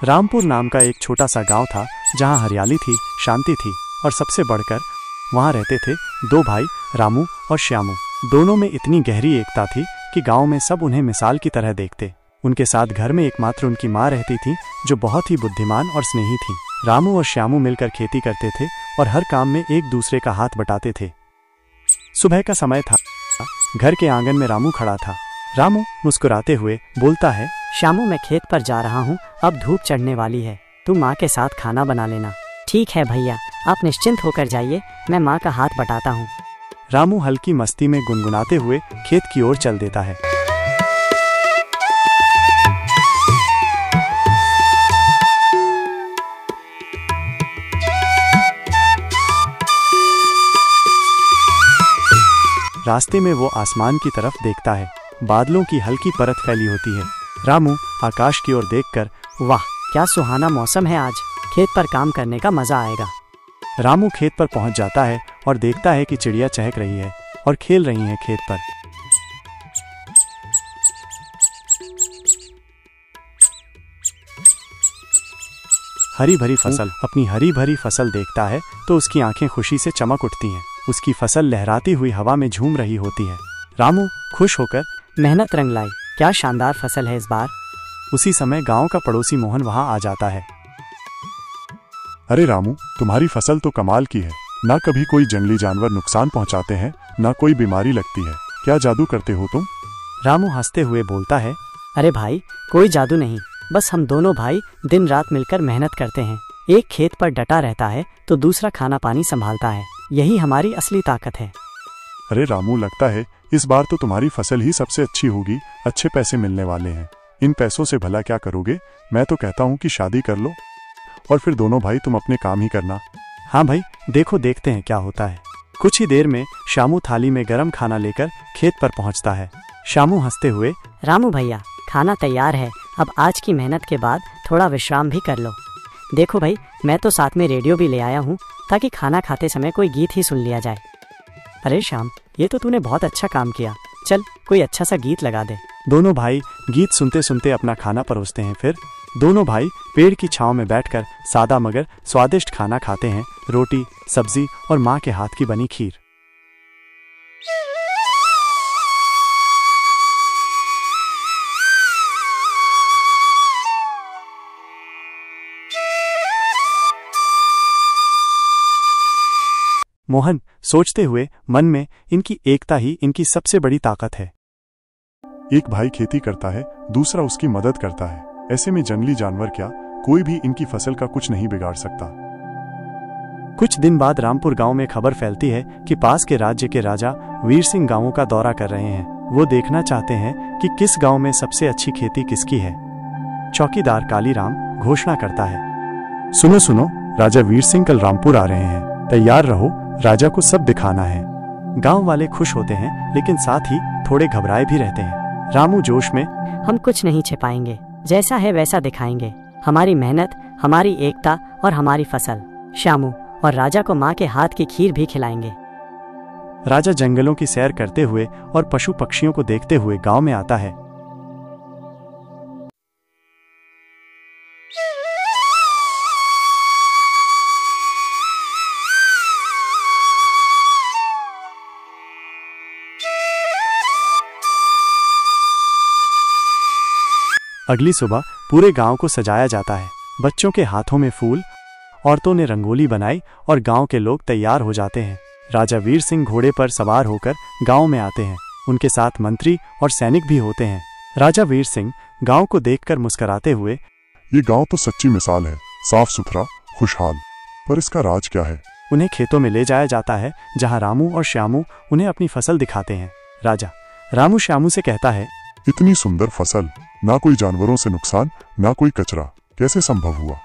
रामपुर नाम का एक छोटा सा गांव था जहां हरियाली थी, शांति थी और सबसे बढ़कर वहां रहते थे दो भाई रामू और श्यामू। दोनों में इतनी गहरी एकता थी कि गांव में सब उन्हें मिसाल की तरह देखते। उनके साथ घर में एकमात्र उनकी माँ रहती थी जो बहुत ही बुद्धिमान और स्नेही थी। रामू और श्यामू मिलकर खेती करते थे और हर काम में एक दूसरे का हाथ बटाते थे। सुबह का समय था। घर के आंगन में रामू खड़ा था। रामू मुस्कुराते हुए बोलता है, श्यामू, मैं खेत पर जा रहा हूँ, अब धूप चढ़ने वाली है, तू माँ के साथ खाना बना लेना। ठीक है भैया, आप निश्चिंत होकर जाइए, मैं माँ का हाथ बटाता हूँ। रामू हल्की मस्ती में गुनगुनाते हुए खेत की ओर चल देता है। रास्ते में वो आसमान की तरफ देखता है। बादलों की हल्की परत फैली होती है। रामू आकाश की ओर देखकर, वाह, क्या सुहाना मौसम है आज, खेत पर काम करने का मजा आएगा। रामू खेत पर पहुंच जाता है और देखता है कि चिड़िया चहक रही है और खेल रही हैं खेत पर। हरी भरी फसल, अपनी हरी भरी फसल देखता है तो उसकी आंखें खुशी से चमक उठती हैं। उसकी फसल लहराती हुई हवा में झूम रही होती है। रामू खुश होकर, मेहनत रंग लाई, क्या शानदार फसल है इस बार। उसी समय गांव का पड़ोसी मोहन वहां आ जाता है। अरे रामू, तुम्हारी फसल तो कमाल की है, ना कभी कोई जंगली जानवर नुकसान पहुंचाते हैं, ना कोई बीमारी लगती है, क्या जादू करते हो तुम? रामू हंसते हुए बोलता है, अरे भाई, कोई जादू नहीं, बस हम दोनों भाई दिन रात मिलकर मेहनत करते हैं। एक खेत पर डटा रहता है तो दूसरा खाना पानी संभालता है, यही हमारी असली ताकत है। अरे रामू, लगता है इस बार तो तुम्हारी फसल ही सबसे अच्छी होगी, अच्छे पैसे मिलने वाले हैं। इन पैसों से भला क्या करोगे? मैं तो कहता हूँ कि शादी कर लो और फिर दोनों भाई तुम अपने काम ही करना। हाँ भाई, देखो देखते हैं क्या होता है। कुछ ही देर में श्यामू थाली में गरम खाना लेकर खेत पर पहुंचता है। श्यामू हंसते हुए, रामू भैया, खाना तैयार है, अब आज की मेहनत के बाद थोड़ा विश्राम भी कर लो। देखो भाई, मैं तो साथ में रेडियो भी ले आया हूँ ताकि खाना खाते समय कोई गीत ही सुन लिया जाए। अरे श्याम, ये तो तूने बहुत अच्छा काम किया, चल कोई अच्छा सा गीत लगा दे। दोनों भाई गीत सुनते सुनते अपना खाना परोसते हैं। फिर दोनों भाई पेड़ की छांव में बैठकर सादा मगर स्वादिष्ट खाना खाते हैं, रोटी, सब्जी और माँ के हाथ की बनी खीर। मोहन सोचते हुए मन में, इनकी एकता ही इनकी सबसे बड़ी ताकत है। एक भाई खेती करता है, दूसरा उसकी मदद करता है, ऐसे में जंगली जानवर क्या, कोई भी इनकी फसल का कुछ नहीं बिगाड़ सकता। कुछ दिन बाद रामपुर गांव में खबर फैलती है कि पास के राज्य के राजा वीर सिंह गांवों का दौरा कर रहे हैं। वो देखना चाहते हैं कि किस गांव में सबसे अच्छी खेती किसकी है। चौकीदार कालीराम घोषणा करता है, सुनो सुनो, राजा वीर सिंह कल रामपुर आ रहे हैं, तैयार रहो, राजा को सब दिखाना है। गांव वाले खुश होते हैं लेकिन साथ ही थोड़े घबराए भी रहते हैं। रामू जोश में, हम कुछ नहीं छिपाएंगे, जैसा है वैसा दिखाएंगे, हमारी मेहनत, हमारी एकता और हमारी फसल। श्यामू और राजा को माँ के हाथ की खीर भी खिलाएंगे। राजा जंगलों की सैर करते हुए और पशु पक्षियों को देखते हुए गांव में आता है। अगली सुबह पूरे गांव को सजाया जाता है। बच्चों के हाथों में फूल, औरतों ने रंगोली बनाई और गांव के लोग तैयार हो जाते हैं। राजा वीर सिंह घोड़े पर सवार होकर गांव में आते हैं। उनके साथ मंत्री और सैनिक भी होते हैं। राजा वीर सिंह गांव को देखकर मुस्कुराते हुए, ये गांव तो सच्ची मिसाल है, साफ सुथरा, खुशहाल, पर इसका राज क्या है? उन्हें खेतों में ले जाया जाता है जहां रामू और श्यामू उन्हें अपनी फसल दिखाते हैं। राजा रामू श्यामू से कहता है, इतनी सुंदर फसल, ना कोई जानवरों से नुकसान, ना कोई कचरा, कैसे संभव हुआ?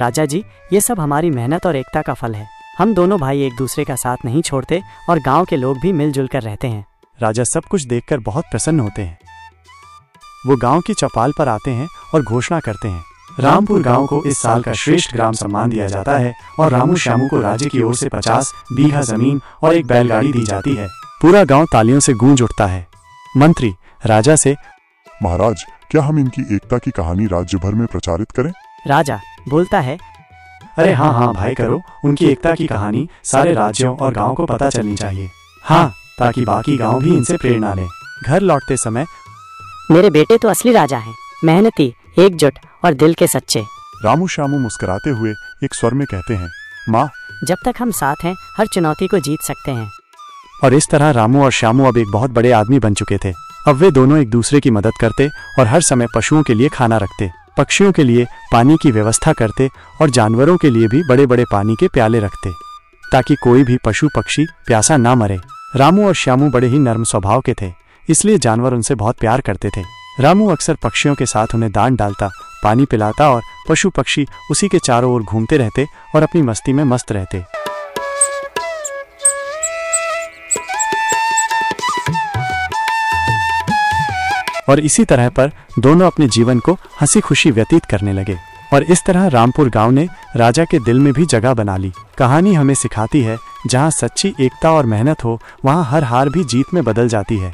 राजा जी, ये सब हमारी मेहनत और एकता का फल है। हम दोनों भाई एक दूसरे का साथ नहीं छोड़ते और गांव के लोग भी मिलजुल कर रहते हैं। राजा सब कुछ देखकर बहुत प्रसन्न होते हैं। वो गांव की चौपाल पर आते हैं और घोषणा करते हैं, रामपुर गांव को इस साल का श्रेष्ठ ग्राम सम्मान दिया जाता है और रामू श्यामू को राज्य की ओर से 50 बीघा जमीन और एक बैलगाड़ी दी जाती है। पूरा गांव तालियों से गूंज उठता है। मंत्री राजा से, महाराज, क्या हम इनकी एकता की कहानी राज्य भर में प्रचारित करें? राजा बोलता है, अरे हाँ हाँ भाई करो, उनकी एकता की कहानी सारे राज्यों और गांव को पता चलनी चाहिए। हाँ, ताकि बाकी गांव भी इनसे प्रेरणा लें। घर लौटते समय मेरे बेटे तो असली राजा हैं, मेहनती, एकजुट और दिल के सच्चे। रामू श्यामू मुस्कुराते हुए एक स्वर में कहते हैं, माँ, जब तक हम साथ हैं हर चुनौती को जीत सकते हैं। और इस तरह रामू और श्यामू अब एक बहुत बड़े आदमी बन चुके थे। अब वे दोनों एक दूसरे की मदद करते और हर समय पशुओं के लिए खाना रखते, पक्षियों के लिए पानी की व्यवस्था करते और जानवरों के लिए भी बड़े बड़े पानी के प्याले रखते, ताकि कोई भी पशु पक्षी प्यासा ना मरे। रामू और श्यामू बड़े ही नर्म स्वभाव के थे, इसलिए जानवर उनसे बहुत प्यार करते थे। रामू अक्सर पक्षियों के साथ उन्हें दान डालता, पानी पिलाता और पशु पक्षी उसी के चारों ओर घूमते रहते और अपनी मस्ती में मस्त रहते। और इसी तरह पर दोनों अपने जीवन को हंसी खुशी व्यतीत करने लगे। और इस तरह रामपुर गांव ने राजा के दिल में भी जगह बना ली। कहानी हमें सिखाती है, जहां सच्ची एकता और मेहनत हो, वहां हर हार भी जीत में बदल जाती है।